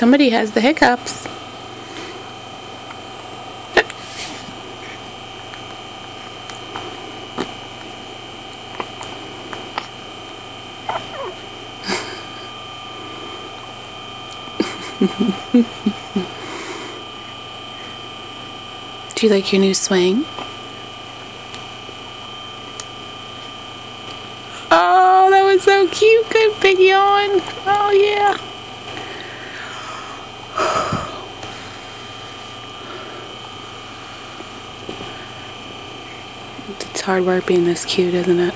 Somebody has the hiccups. Do you like your new swing? Oh, that was so cute. Good big yawn. Oh, yeah. It's hard work being this cute, isn't it?